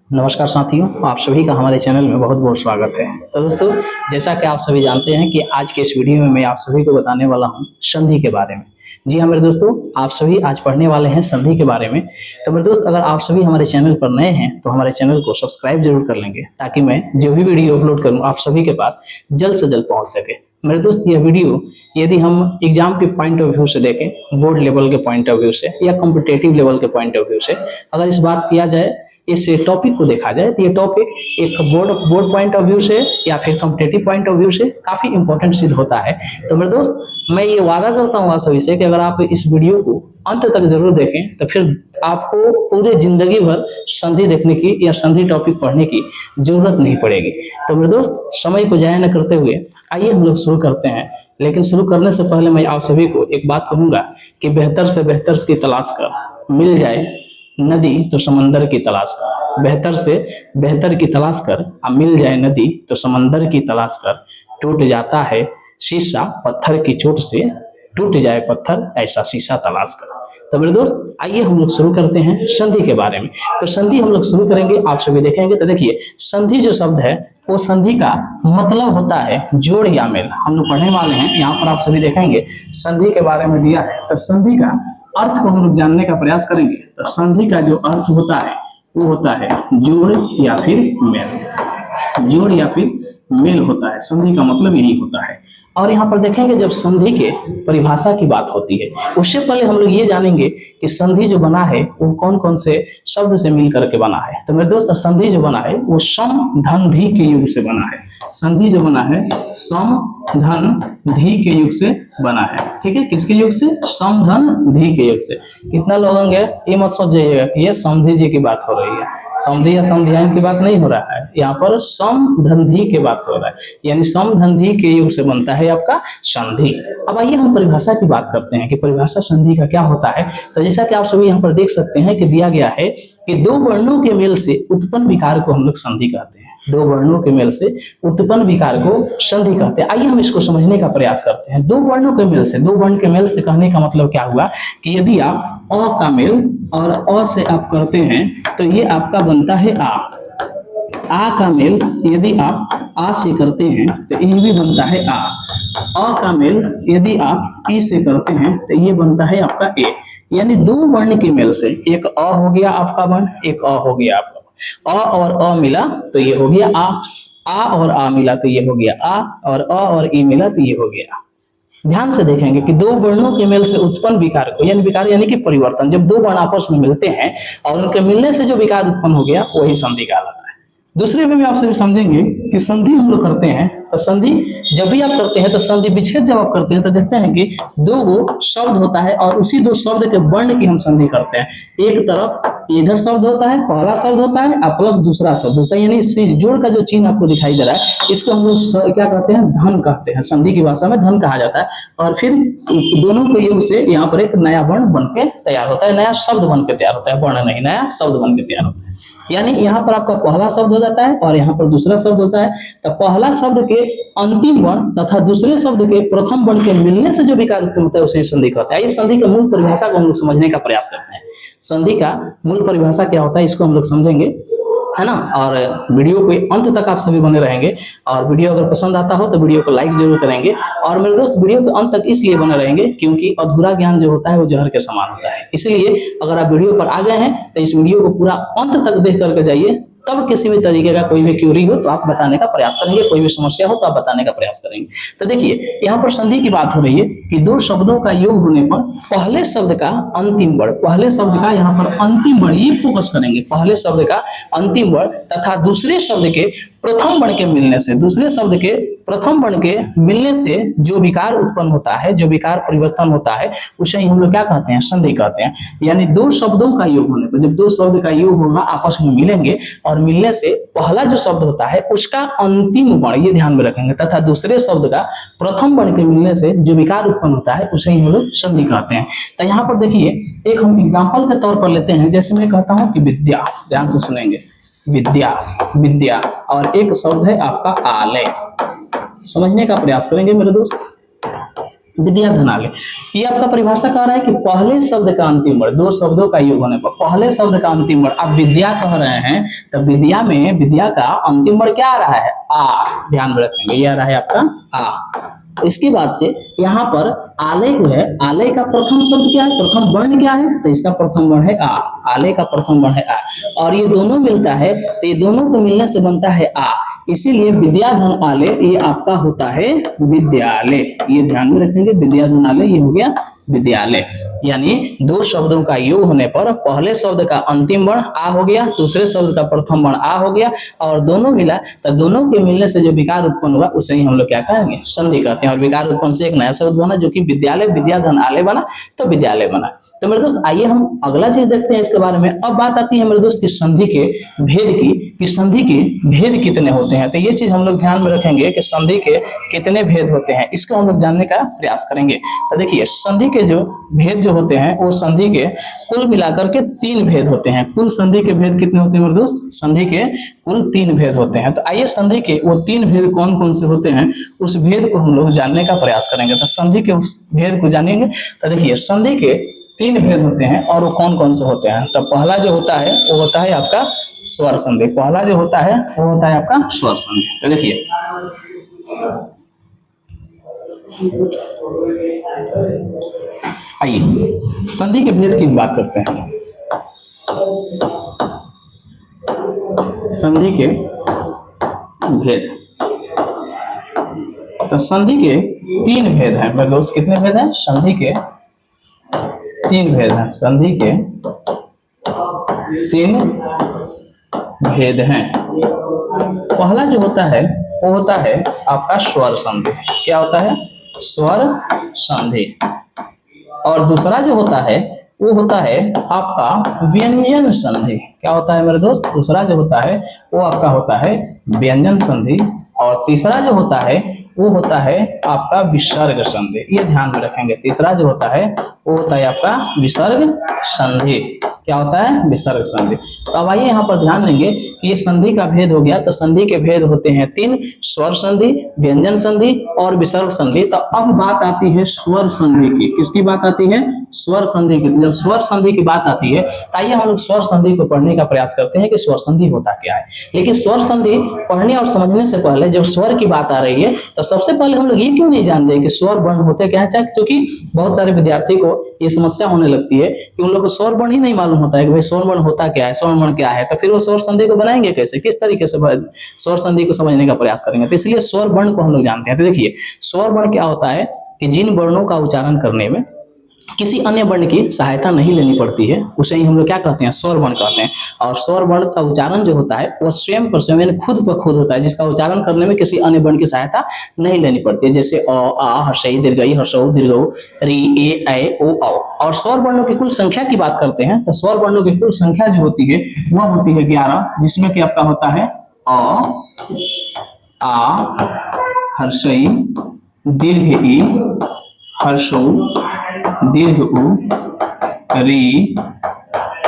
नमस्कार साथियों, आप सभी का हमारे चैनल में बहुत बहुत स्वागत है। तो दोस्तों, जैसा कि आप सभी जानते हैं कि आज के इस वीडियो में मैं आप सभी को बताने वाला हूं संधि के बारे में। जी हाँ मेरे दोस्तों, आप सभी आज पढ़ने वाले हैं संधि के बारे में। तो मेरे दोस्त, अगर आप सभी हमारे चैनल पर नए हैं तो हमारे चैनल को सब्सक्राइब जरूर कर लेंगे, ताकि मैं जो भी वीडियो अपलोड करूँ आप सभी के पास जल्द से जल्द पहुँच सके। मेरे दोस्त, यह वीडियो यदि हम एग्जाम के पॉइंट ऑफ व्यू से देखें, बोर्ड लेवल के पॉइंट ऑफ व्यू से या कॉम्पिटेटिव लेवल के पॉइंट ऑफ व्यू से अगर इस बात किया जाए, इस टॉपिक को देखा जाए, तो ये टॉपिक एक बोर्ड पॉइंट ऑफ व्यू से या फिर कॉम्पिटेटिव पॉइंट ऑफ व्यू से काफी इंपॉर्टेंट सिद्ध होता है। तो मेरे दोस्त, मैं ये वादा करता हूँ आप सभी से कि अगर आप इस वीडियो को अंत तक जरूर देखें तो फिर आपको पूरे जिंदगी भर संधि देखने की या संधि टॉपिक पढ़ने की जरूरत नहीं पड़ेगी। तो मेरे दोस्त, समय को जाया न करते हुए आइए हम लोग शुरू करते हैं। लेकिन शुरू करने से पहले मैं आप सभी को एक बात कहूंगा कि बेहतर से बेहतर की तलाश कर, मिल जाए नदी तो समंदर की तलाश कर। बेहतर से बेहतर की तलाश कर, अब मिल जाए नदी तो समंदर की तलाश कर। टूट जाता है शीशा पत्थर की चोट से, टूट जाए पत्थर ऐसा शीशा तलाश कर। तो मेरे दोस्त, आइए हम लोग शुरू करते हैं संधि के बारे में। तो संधि हम लोग शुरू करेंगे, आप सभी देखेंगे। तो देखिए, संधि जो शब्द है वो संधि का मतलब होता है जोड़ या मेल। हम लोग पढ़ने वाले हैं, यहाँ पर आप सभी देखेंगे संधि के बारे में दिया है। तो संधि का अर्थ को हम लोग जानने का प्रयास करेंगे। तो संधि का जो अर्थ होता है वो होता है जोड़ या फिर मेल। जोड़ या फिर मेल होता है, संधि का मतलब यही होता है। और यहाँ पर देखेंगे, जब संधि के परिभाषा की बात होती है उससे पहले हम लोग ये जानेंगे कि संधि जो बना है वो कौन कौन से शब्द से मिल करके बना है। तो मेरे दोस्त, संधि जो बना है वो सम धन धी के युग से बना है। संधि जो बना है सम धन धी के युग से बना है। ठीक है, किसके युग से? सम धन धी के युग से। कितना लोग होंगे ये मत सोचिएगा कि ये समधि जी की बात हो रही है। समधि या समधियान की बात नहीं हो रहा है, यहाँ पर सम धन धी के बात हो रहा है। यानी सम धन धी के युग से बनता है आपका संधि। अब आइए हम परिभाषा की बात करते हैं कि परिभाषा संधि का क्या होता है। तो जैसा कि आप सभी यहाँ पर देख सकते हैं कि दिया गया है कि दो वर्णों के मेल से उत्पन्न विकार को हम लोग संधि कहते हैं। दो वर्णों के मेल से उत्पन्न विकार को संधि कहते हैं। आइए हम इसको समझने का प्रयास करते हैं। दो वर्णों के मेल से, दो वर्ण के मेल से कहने का मतलब क्या हुआ कि यदि आप अ का मेल और अ से आप करते हैं तो ये आपका बनता है आ का मेल यदि आप आ से करते हैं तो ये भी बनता है अ का मेल यदि आप ई से करते हैं तो ये बनता है आपका ए। यानी दो वर्ण के मेल से, एक अ हो गया आपका वर्ण, एक अ हो गया आपका, अ और अ मिला तो ये हो गया आ और आ मिला तो ये हो गया आ, और अ और ई मिला तो ये हो गया। ध्यान से देखेंगे कि दो वर्णों के मेल से उत्पन्न विकार को, यानी विकार यानी कि परिवर्तन, जब दो वर्ण आपस में मिलते हैं और उनके मिलने से जो विकार उत्पन्न हो गया वही संधि कहलाता है। दूसरे में आप सभी समझेंगे कि संधि हम लोग करते हैं तो संधि जब भी आप करते हैं तो संधि विच्छेद जब आप करते हैं तो देखते हैं कि दो वो शब्द होता है और उसी दो शब्द के वर्ण की हम संधि करते हैं। एक तरफ इधर शब्द होता है, पहला शब्द होता है और प्लस दूसरा शब्द होता है, यानी इस जोड़ का जो चिन्ह आपको दिखाई दे रहा है इसको हम लोग क्या कहते हैं? धन कहते हैं। संधि की भाषा में धन कहा जाता है। और फिर दोनों के योग से यहाँ पर एक नया वर्ण बन के तैयार होता है, नया शब्द बन के तैयार होता है, वर्ण नहीं, नया शब्द बन के तैयार होता है। यानी यहाँ पर आपका पहला शब्द हो जाता है और यहाँ पर दूसरा शब्द होता है। तो पहला शब्द के अंतिम वर्ण तथा दूसरे शब्द के प्रथम वर्ण के मिलने से जो विकार उत्पन्न होता है उसे संधि कहते हैं। ये संधि की मूल परिभाषा को हम लोग समझने का प्रयास करते हैं। संधि का मूल परिभाषा क्या होता है इसको हम लोग समझेंगे, है ना। और वीडियो को अंत तक आप सभी बने रहेंगे। और वीडियो अगर पसंद आता हो तो वीडियो को लाइक जरूर करेंगे। और मेरे दोस्त, वीडियो को अंत तक इसलिए बने रहेंगे क्योंकि अधूरा ज्ञान जो होता है वो जहर के समान होता है। इसलिए अगर आप वीडियो पर आ गए हैं तो इस वीडियो को पूरा अंत तक देख करके जाइए, तब किसी भी तरीके का कोई भी क्यूरी हो तो आप बताने का प्रयास करेंगे, कोई भी समस्या हो तो आप बताने का प्रयास करेंगे। तो देखिए, यहाँ पर संधि की बात हो रही है कि दो शब्दों का योग होने पर पहले शब्द का अंतिम वर्ण, पहले शब्द का यहाँ पर अंतिम वर्ण, ये फोकस करेंगे, पहले शब्द का अंतिम वर्ण तथा दूसरे शब्द के प्रथम वर्ण के मिलने से, दूसरे शब्द के प्रथम वर्ण के मिलने से जो विकार उत्पन्न होता है, जो विकार परिवर्तन होता है उसे ही हम लोग क्या कहते हैं? संधि कहते हैं। यानी दो शब्दों का योग होने पर, जब दो शब्द का योग होगा, आपस में मिलेंगे और मिलने से पहला जो शब्द होता है उसका अंतिम वर्ण, ये ध्यान में रखेंगे, तथा दूसरे शब्द का प्रथम वर्ण के मिलने से जो विकार उत्पन्न होता है उसे ही हम लोग संधि कहते हैं। तो यहाँ पर देखिए, एक हम एग्जाम्पल के तौर पर लेते हैं। जैसे मैं कहता हूँ कि विद्या, ध्यान से सुनेंगे, विद्या, विद्या, और एक शब्द है आपका आलय। समझने का प्रयास करेंगे मेरे दोस्त। विद्याधनालय। ये आपका परिभाषा कह रहा है कि पहले शब्द का अंतिम वर्ण, दो शब्दों का योग होने पर पहले शब्द का अंतिम वर्ण, आप विद्या कह रहे हैं तो विद्या में विद्या का अंतिम वर्ण क्या आ रहा है? आ। ध्यान में रखेंगे, ये आ रहा है आपका आ। इसके बाद से यहाँ पर आलय जो है, आलय का प्रथम शब्द क्या है, प्रथम वर्ण क्या है? तो इसका प्रथम वर्ण है आ। आलय का प्रथम वर्ण है आ, और ये दोनों मिलता है तो ये दोनों को मिलने से बनता है आ। इसीलिए विद्याधन आलय ये आपका होता है विद्यालय। ये ध्यान में रखेंगे, विद्याधन आलय ये हो गया विद्यालय। यानी दो शब्दों का योग होने पर पहले शब्द का अंतिम वर्ण आ हो गया, दूसरे शब्द का प्रथम वर्ण आ हो गया, और दोनों मिला तो दोनों के मिलने से जो विकार उत्पन्न हुआ उसे ही हम लोग क्या कहेंगे? संधि कहते हैं। और विकार उत्पन्न से एक नया शब्द बना जो कि विद्यालय, विद्याधन आलय बना तो विद्यालय बना। तो मेरे दोस्त आइए हम अगला चीज देखते हैं इसके बारे में। अब बात आती है मेरे दोस्त की संधि के भेद की, कि संधि के भेद कितने होते हैं। तो ये चीज हम लोग ध्यान में रखेंगे कि संधि के कितने भेद होते हैं, इसको हम लोग जानने का प्रयास करेंगे। तो देखिए संधि के जो भेद जो होते हैं वो संधि के कुल मिलाकर के 3 भेद होते हैं। कुल संधि के भेद कितने होते हैं मेरे दोस्त? संधि के कुल 3 भेद होते हैं। तो आइए संधि के वो 3 भेद कौन कौन से होते हैं उस भेद को हम लोग जानने का प्रयास करेंगे। तो संधि के उस भेद को जानेंगे। तो देखिए संधि के 3 भेद होते हैं और वो कौन कौन से होते हैं। तो पहला जो होता है वो होता है आपका स्वर संधि। पहला जो होता है वो होता है आपका स्वर संधि। तो देखिए आइए संधि के भेद की बात करते हैं। संधि के भेद, तो संधि के 3 भेद हैं मेरे दोस्त। कितने भेद हैं? संधि के 3 भेद हैं। संधि के 3 भेद हैं। पहला जो होता है वो होता है आपका स्वर संधि। क्या होता है? स्वर संधि। और दूसरा जो होता है वो होता है आपका व्यंजन संधि। क्या होता है मेरे दोस्त? दूसरा जो होता है वो आपका होता है व्यंजन संधि। और तीसरा जो होता है वो होता है आपका विसर्ग संधि। ये ध्यान में रखेंगे। तीसरा जो होता है वो होता है आपका विसर्ग संधि। क्या होता है? विसर्ग संधि। तो अब आइए यहाँ पर ध्यान देंगे कि ये संधि का भेद हो गया। तो संधि के भेद होते हैं 3, स्वर संधि, व्यंजन संधि और विसर्ग संधि। तो अब बात आती है स्वर संधि की। किसकी बात आती है? स्वर संधि की। जब स्वर संधि की बात आती है तो आइए हम लोग स्वर संधि को पढ़ने का प्रयास करते हैं कि स्वर संधि होता क्या है। लेकिन स्वर संधि पढ़ने और समझने से पहले जब स्वर की बात आ रही है तो सबसे पहले हम लोग ये क्यों नहीं जानते कि स्वर वर्ण होते क्या है। क्योंकि बहुत सारे विद्यार्थी को ये समस्या होने लगती है कि उन लोग को स्वर वर्ण ही नहीं मालूम होता है कि भाई स्वर वर्ण होता क्या है, स्वर वर्ण क्या है। तो फिर वो स्वर संधि को बनाएंगे कैसे, किस तरीके से स्वर संधि को समझने का प्रयास करेंगे। तो इसलिए स्वर वर्ण को हम लोग जानते हैं। तो देखिए स्वर वर्ण क्या होता है कि जिन वर्णों का उच्चारण करने में किसी अन्य वर्ण की सहायता नहीं लेनी पड़ती है उसे ही हम लोग क्या कहते हैं? स्वर वर्ण कहते हैं। और स्वर वर्ण का उच्चारण जो होता है वो स्वयं पर स्वयं यानी खुद ब खुद होता है, जिसका उच्चारण करने में किसी अन्य वर्ण की सहायता नहीं लेनी पड़ती है। जैसे अ, आ, हर्षई, दीर्घई, हर्षौ, दीर्घौ, री, ए, ऐ, ओ, औ। और स्वर वर्णों की कुल संख्या की बात करते हैं तो स्वर वर्णों की कुल संख्या जो होती है वह होती है 11, जिसमें कि आपका होता है अ, आ, हर्षई, दीर्घ ई, हर्षौ, दीर्घ उ, री,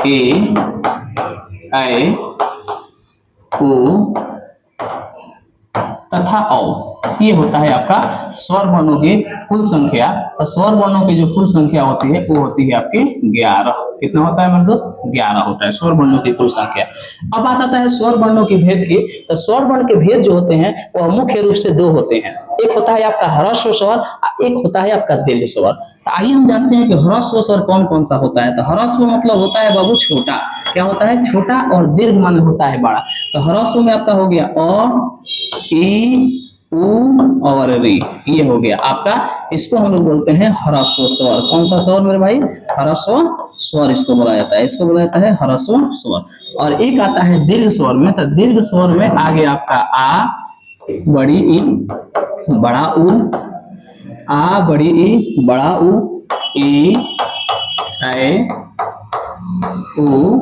ए, ऐ, ओ तथा औ। ये होता है आपका स्वर वर्णों की कुल संख्या। तो स्वर वर्णों की जो कुल संख्या होती है वो होती है आपकी 11। कितना होता है मेरे दोस्त? 11 होता है स्वर वर्णों की कुल संख्या। अब बात आता है स्वर वर्णों के भेद की। तो स्वर वर्ण के भेद जो होते हैं वह मुख्य रूप से 2 होते हैं। एक होता है आपका ह्रस्व स्वर, एक होता है आपका दीर्घ स्वर। तो आइए हम जानते हैं कि ह्रस्व स्वर कौन कौन सा होता है। तो ह्रस्व मतलब होता है बाबू छोटा। क्या होता है? छोटा। और दीर्घ माने होता है बड़ा। तो ह्रस्व में आपका हो गया अ, ई, उ और री। ये हो गया आपका, इसको हम लोग बोलते हैं ह्रस्व स्वर। कौन सा स्वर मेरे भाई? ह्रस्व स्वर इसको बोला जाता है। इसको बोला जाता है ह्रस्व स्वर। और एक आता है दीर्घ स्वर में। तो दीर्घ स्वर में आगे आपका आ, बड़ी ई, बड़ा उ, आ, बड़ी ई, बड़ा उ, ई, ऐ, उ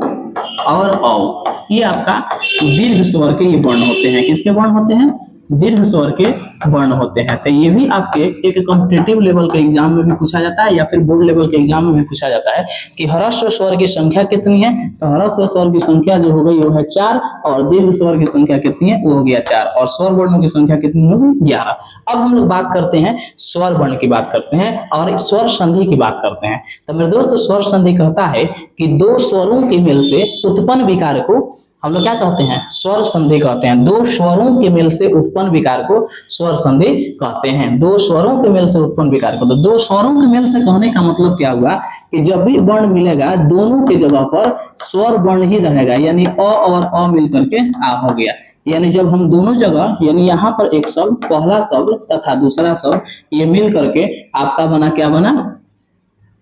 और औ। ये आपका दीर्घ स्वर के ये वर्ण होते हैं। किसके वर्ण होते हैं? दीर्घ स्वर के वर्ण होते हैं। तो ये भी आपके एक कॉम्पिटिटिव लेवल के एग्जाम में भी पूछा जाता है या फिर बोर्ड लेवल के एग्जाम में भी पूछा जाता है कि ह्रस्व स्वर की संख्या कितनी है। तो ह्रस्व स्वर की संख्या जो हो गई वो है 4 और दीर्घ स्वर की संख्या कितनी है वो हो गया 4 और स्वर वर्णों की संख्या कितनी होगी 11। अब हम लोग बात करते हैं स्वर वर्ण की बात करते हैं और स्वर संधि की बात करते हैं। तो मेरे दोस्त स्वर संधि कहता है कि दो स्वरों के मेल से उत्पन्न विकार को हम लोग क्या कहते हैं स्वर संधि कहते हैं। दो स्वरों के मेल से उत्पन्न विकार को स्वर संधि कहते हैं। दो स्वरों के मेल से उत्पन्न विकार को, तो दो स्वरों के मेल से कहने का मतलब क्या हुआ कि जब भी वर्ण मिलेगा दोनों के जगह पर स्वर वर्ण ही रहेगा, यानी अ और अ मिलकर के आ हो गया। यानी जब हम दोनों जगह यानी यहाँ पर एक शब्द पहला शब्द तथा दूसरा शब्द ये मिल करके आपका बना क्या बना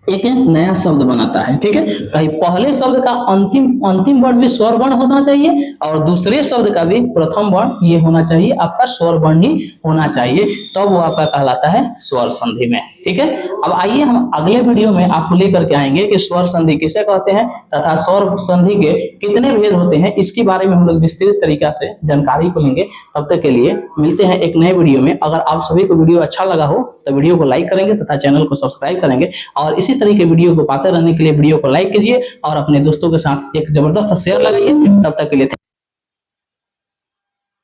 एक नया शब्द बनाता है। ठीक है, तो पहले शब्द का अंतिम वर्ण भी स्वर वर्ण होना चाहिए और दूसरे शब्द का भी प्रथम वर्ण ये होना चाहिए आपका स्वर वर्ण ही होना चाहिए, तब वो आपका कहलाता है स्वर संधि में। ठीक है, अब आइए हम अगले वीडियो में आपको लेकर के आएंगे कि स्वर संधि किसे कहते हैं तथा स्वर संधि के कितने भेद होते हैं, इसके बारे में हम लोग विस्तृत तरीका से जानकारी को लेंगे। तब तक के लिए मिलते हैं एक नए वीडियो में। अगर आप सभी को वीडियो अच्छा लगा हो तो वीडियो को लाइक करेंगे तथा चैनल को सब्सक्राइब करेंगे और इसी तरह के वीडियो को पाते रहने के लिए वीडियो को लाइक कीजिए और अपने दोस्तों के साथ एक जबरदस्त शेयर लगाइए। तब तक के लिए